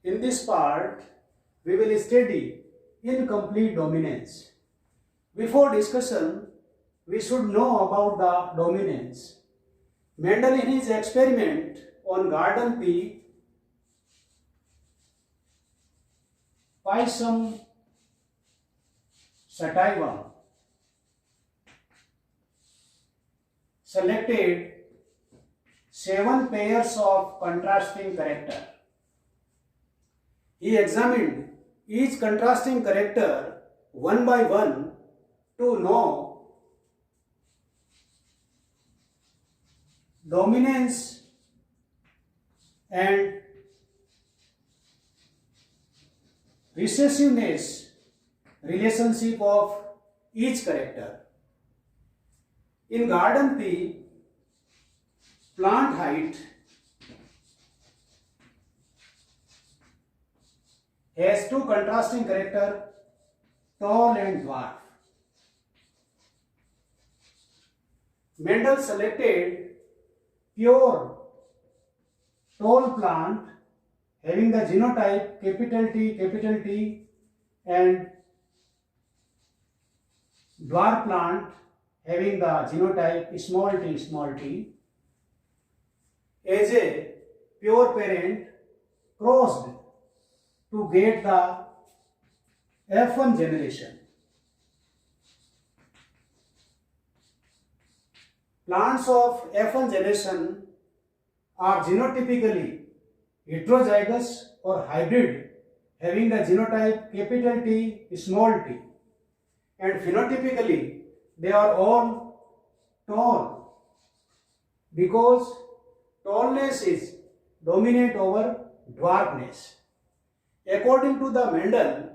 In this part, we will study incomplete dominance. Before discussion, we should know about the dominance. Mendel in his experiment on garden pea, Pisum sativum, selected 7 pairs of contrasting character. He examined each contrasting character one by one to know dominance and recessiveness relationship of each character. In garden pea, plant height has 2 contrasting characters, tall and dwarf. Mendel selected pure tall plant having the genotype capital T and dwarf plant having the genotype small t as a pure parent crossed to get the F1 generation. Plants of F1 generation are genotypically heterozygous or hybrid having the genotype capital T, small t, and phenotypically they are all tall because tallness is dominant over dwarfness. According to the Mendel,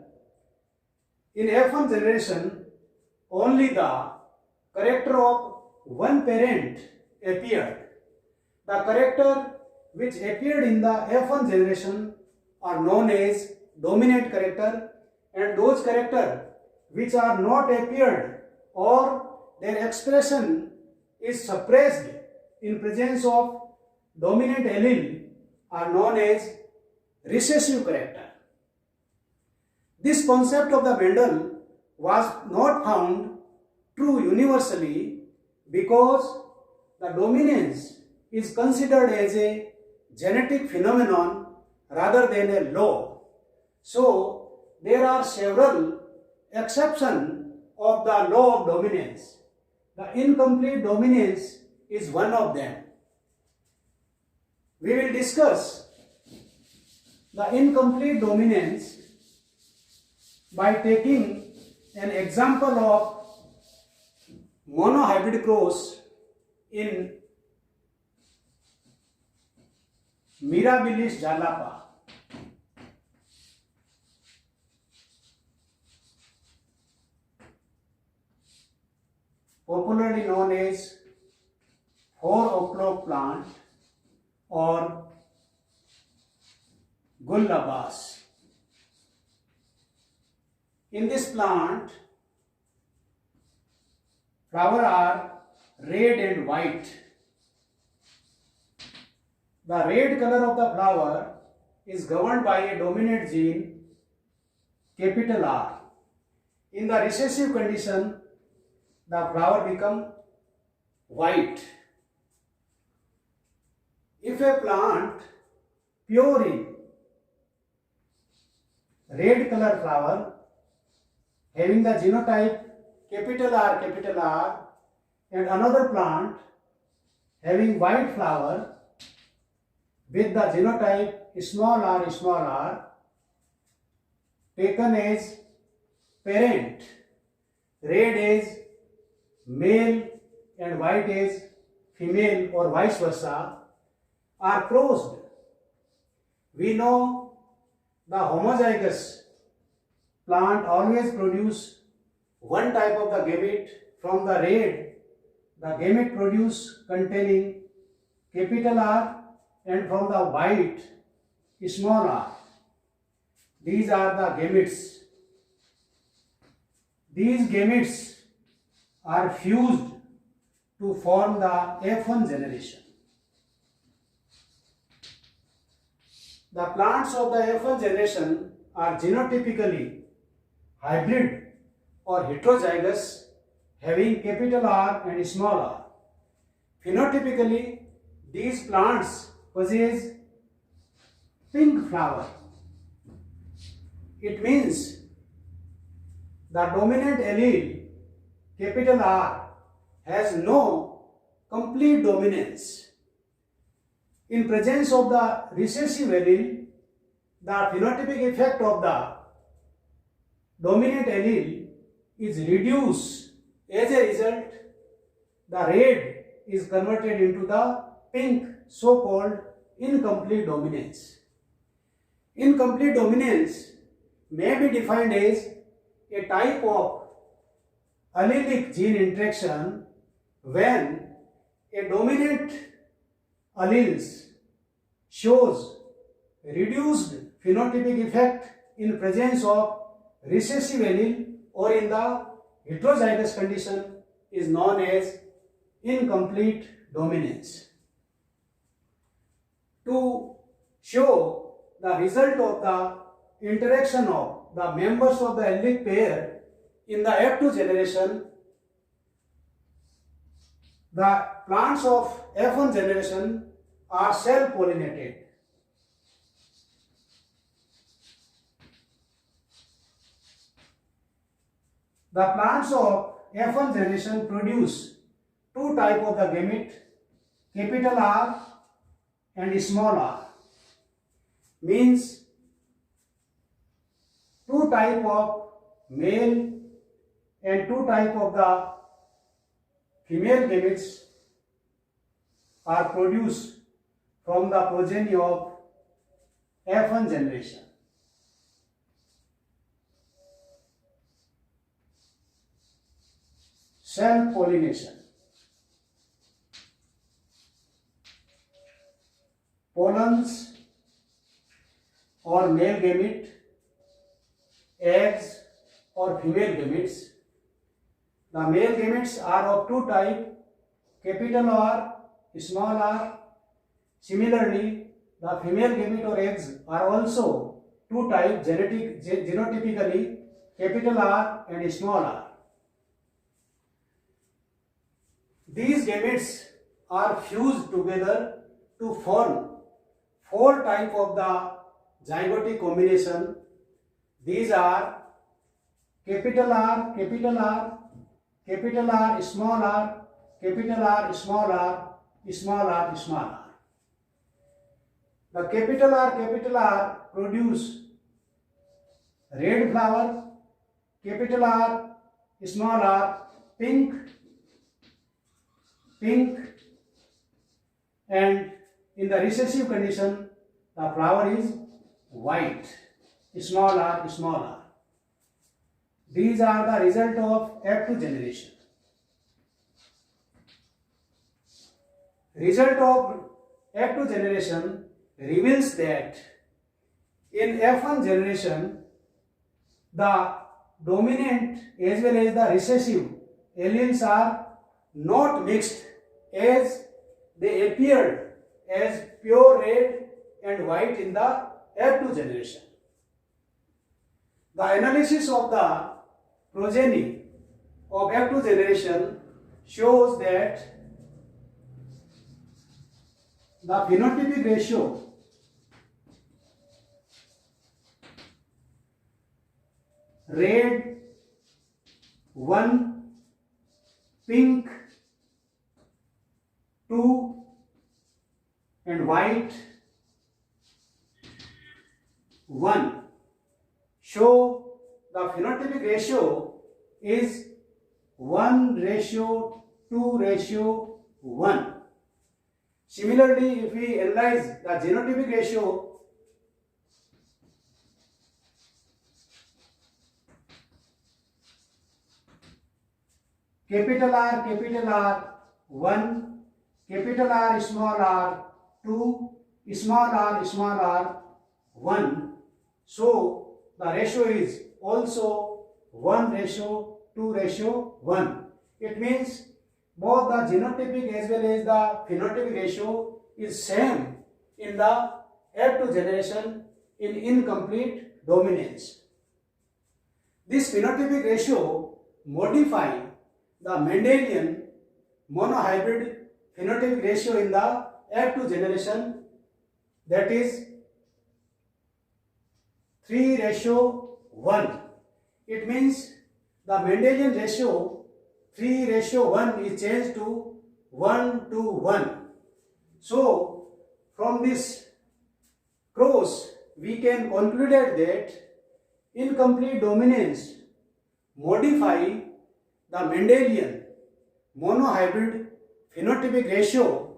in F1 generation, only the character of one parent appeared. The character which appeared in the F1 generation are known as dominant character, and those characters which are not appeared or their expression is suppressed in presence of dominant allele are known as recessive character. This concept of the Mendel was not found true universally because the dominance is considered as a genetic phenomenon rather than a law. So, there are several exceptions of the law of dominance. The incomplete dominance is one of them. We will discuss the incomplete dominance by taking an example of monohybrid cross in Mirabilis jalapa. Popularly known as 4 o'clock plant or gullabas. In this plant, flowers are red and white. The red color of the flower is governed by a dominant gene, capital R. In the recessive condition, the flower becomes white. If a plant pure in red color flower having the genotype capital R and another plant having white flower with the genotype small r taken as parent, red as male and white as female or vice versa, are crossed. We know the homozygous plant always produce one type of the gamete. From the red, the gamete produce containing capital R, and from the white, small r. These are the gametes. These gametes are fused to form the F1 generation. The plants of the F1 generation are genotypically hybrid or heterozygous, having capital R and small r. Phenotypically, these plants possess pink flower. It means the dominant allele, capital R, has no complete dominance. In presence of the recessive allele, the phenotypic effect of the dominant allele is reduced. As a result, the red is converted into the pink, so-called incomplete dominance. Incomplete dominance may be defined as a type of allelic gene interaction when a dominant alleles shows reduced phenotypic effect in presence of recessive allele, or in the heterozygous condition is known as incomplete dominance. To show the result of the interaction of the members of the allelic pair in the F2 generation, the plants of F1 generation are self-pollinated. The plants of F1 generation produce two types of the gamete, capital R and small r. Means two types of male and two types of the female gametes are produced from the progeny of F1 generation. Self-pollination. Pollens or male gamete, eggs or female gametes. The male gametes are of two types, capital R, small r. Similarly, the female gamete or eggs are also two types, genotypically capital R and small r. These gametes are fused together to form four types of the zygotic combination. These are capital R, capital R, capital R, small r, capital R, small r, small r, small r. The capital R produce red flower, capital R, small r, pink, and in the recessive condition the flower is white, small r, small r. These are the result of F2 generation. Result of F2 generation reveals that in F1 generation the dominant as well as the recessive alleles are not mixed, as they appeared as pure red and white in the F2 generation. The analysis of the progeny of F2 generation shows that the phenotypic ratio red 1, pink 2 and white 1 show the phenotypic ratio is 1:2:1. Similarly, if we analyze the genotypic ratio, capital R 1, capital R small r 2, small r 1. So the ratio is also 1:2:1. It means both the genotypic as well as the phenotypic ratio is same in the F2 generation in incomplete dominance. This phenotypic ratio modify the Mendelian monohybrid phenotypic ratio in the F2 generation, that is 3:1. It means the Mendelian ratio 3:1 is changed to 1:1. So from this cross we can conclude that incomplete dominance modify the Mendelian monohybrid phenotypic ratio,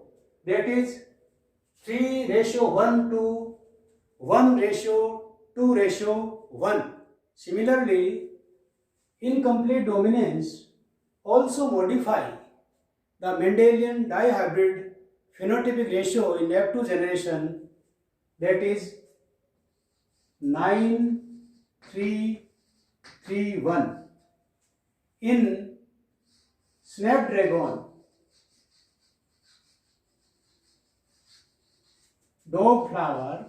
that is 3:1 to 1:2:1. Similarly, incomplete dominance also modify the Mendelian dihybrid phenotypic ratio in F2 generation, that is 9:3:1. In Snapdragon, dogflower,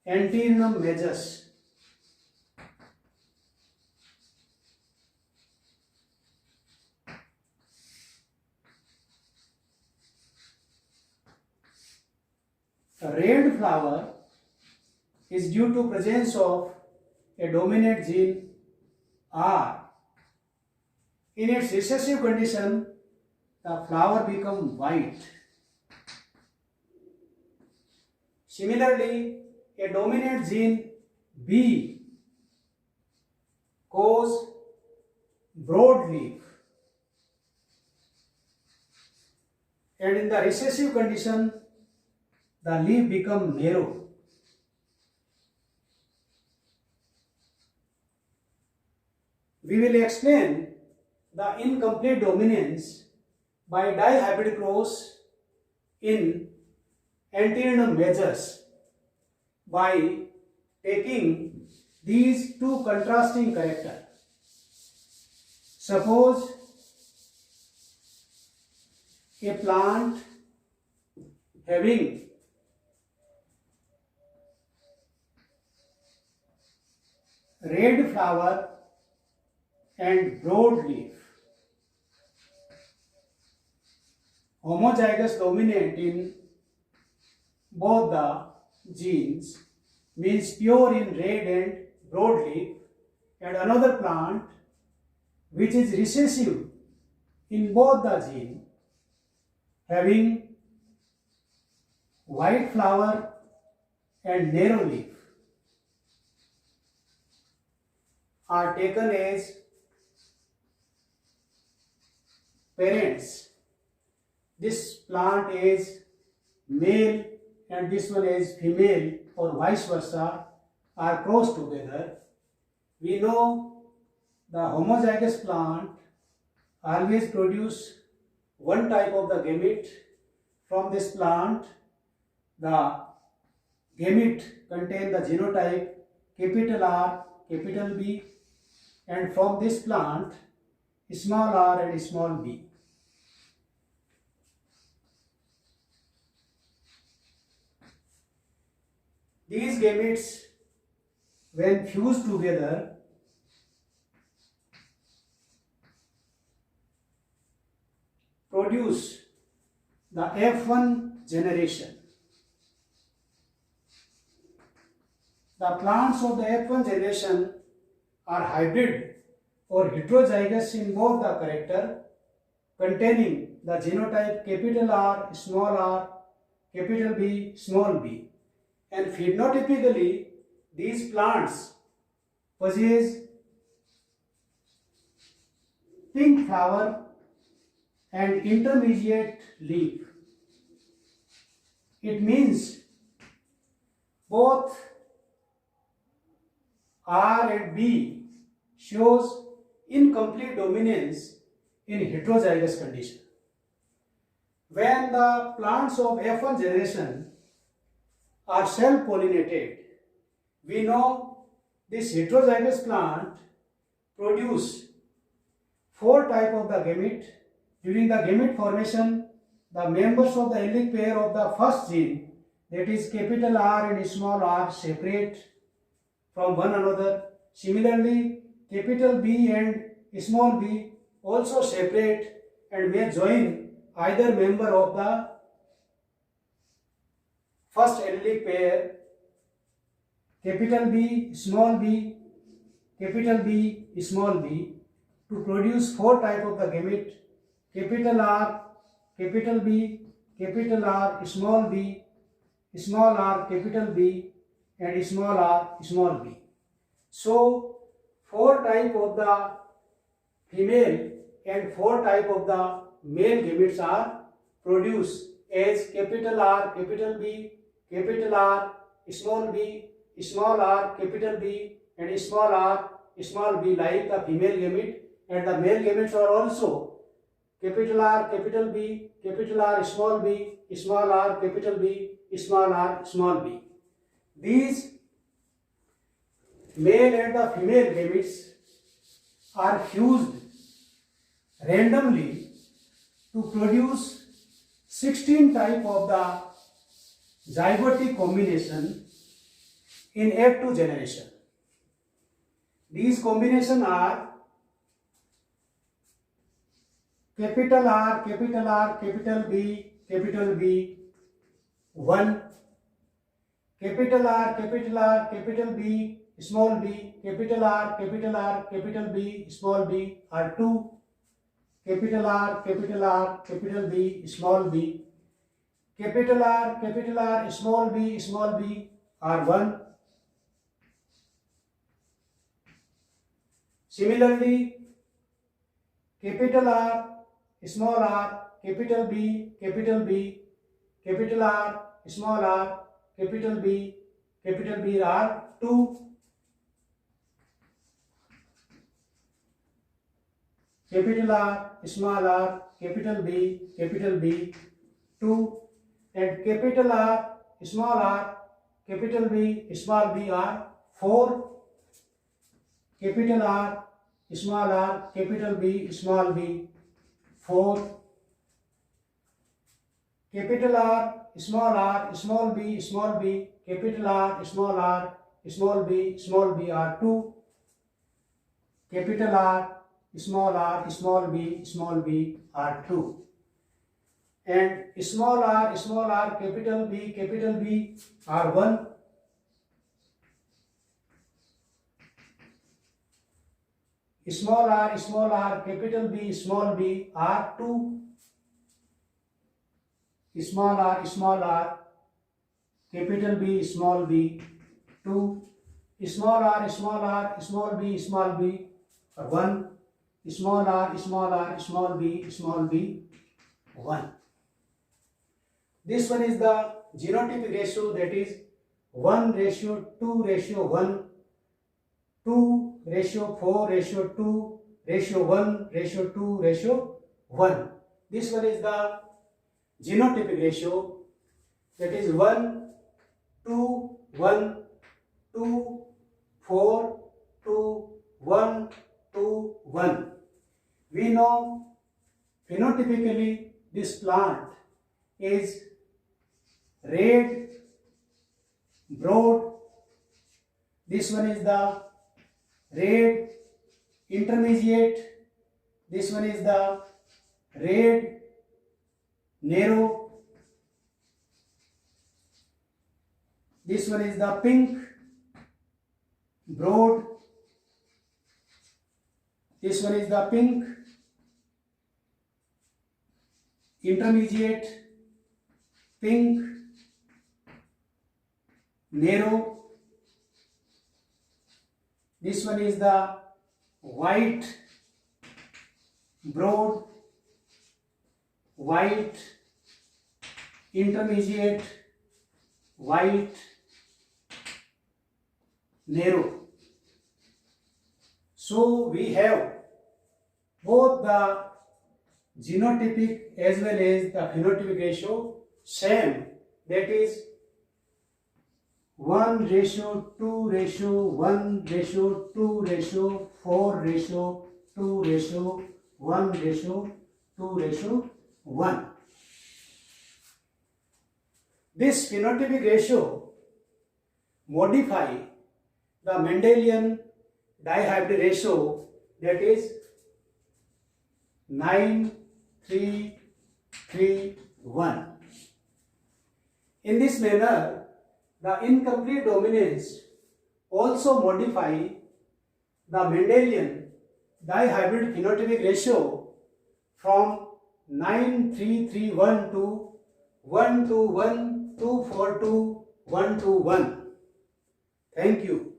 Antirrhinum majus, red flower is due to presence of a dominant gene R. In its recessive condition, the flower becomes white. Similarly, a dominant gene B cause broadleaf, and in the recessive condition, the leaf becomes narrow. We will explain the incomplete dominance by dihybrid cross in Antirrhinum majus by taking these two contrasting characters. Suppose a plant having red flower and broad leaf, homozygous dominant in both the genes, means pure in red and broad leaf, and another plant which is recessive in both the gene, having white flower and narrow leaf, are taken as parents. This plant is male and this one is female, or vice versa, are crossed together. We know the homozygous plant always produce one type of the gamete. From this plant, the gamete contain the genotype capital R, capital B, and from this plant, small r and small b. These gametes, when fused together, produce the F1 generation. The plants of the F1 generation are hybrid or heterozygous in both the character, containing the genotype capital R, capital B, small b. And phenotypically, these plants possess pink flower and intermediate leaf. It means both R and B shows incomplete dominance in heterozygous condition. When the plants of F1 generation are self-pollinated, we know this heterozygous plant produce 4 types of the gamete. During the gamete formation, the members of the allelic pair of the first gene, that is capital R and small r, separate from one another. Similarly, capital B and small b also separate and may join either member of the first allelic pair, capital B, small b, capital B, small b, to produce four type of the gamete: capital R, capital B, capital R, small b, small r, capital B, and small r, small b. So, four type of the female and four type of the male gametes are produced as capital R, capital B, capital R, small b, small r, capital B, and small r, small b, like the female gamete, and the male gametes are also capital R, capital B, capital R, small b, small r, capital B, small r, small b. These male and the female gametes are fused randomly to produce 16 type of the zygotic combination in F2 generation. These combinations are capital R, capital B, 1, capital R, capital B, small b, capital R, capital B, small b are 2, capital R, capital B, small b, capital R, small b are 1. Similarly, capital R, small r, capital B, capital R, small r, capital B are 2. Capital R, small r, capital B 2, and capital R, small r, capital B, small b are 4. Capital R, small r, capital B, small b 4. Capital R, small b, capital R, small b are 2. Capital R, small b are 2. And small r, capital B are 1. Small r, capital B are 2. Small r, capital B 2. Small r, small b are 1. Small r, small b 1. This one is the genotypic ratio, that is 1:2:1, 2:4:2, 1:2:1. This one is the genotypic ratio, that is 1:2:1, 2:4:2, 1:2:1. We know phenotypically this plant is red, broad. This one is the red intermediate. This one is the red narrow. This one is the pink broad. This one is the pink intermediate, pink narrow. This one is the white broad, white intermediate, white narrow. So we have both the genotypic as well as the phenotypic ratio same, that is 1:2:1:4:2:1:2:1. This phenotypic ratio modify the Mendelian dihybrid ratio, that is 9:3:3:1. In this manner, the incomplete dominance also modify the Mendelian dihybrid phenotypic ratio from 9:3:3:1 to 1:1:2:4:2:1:1. Thank you.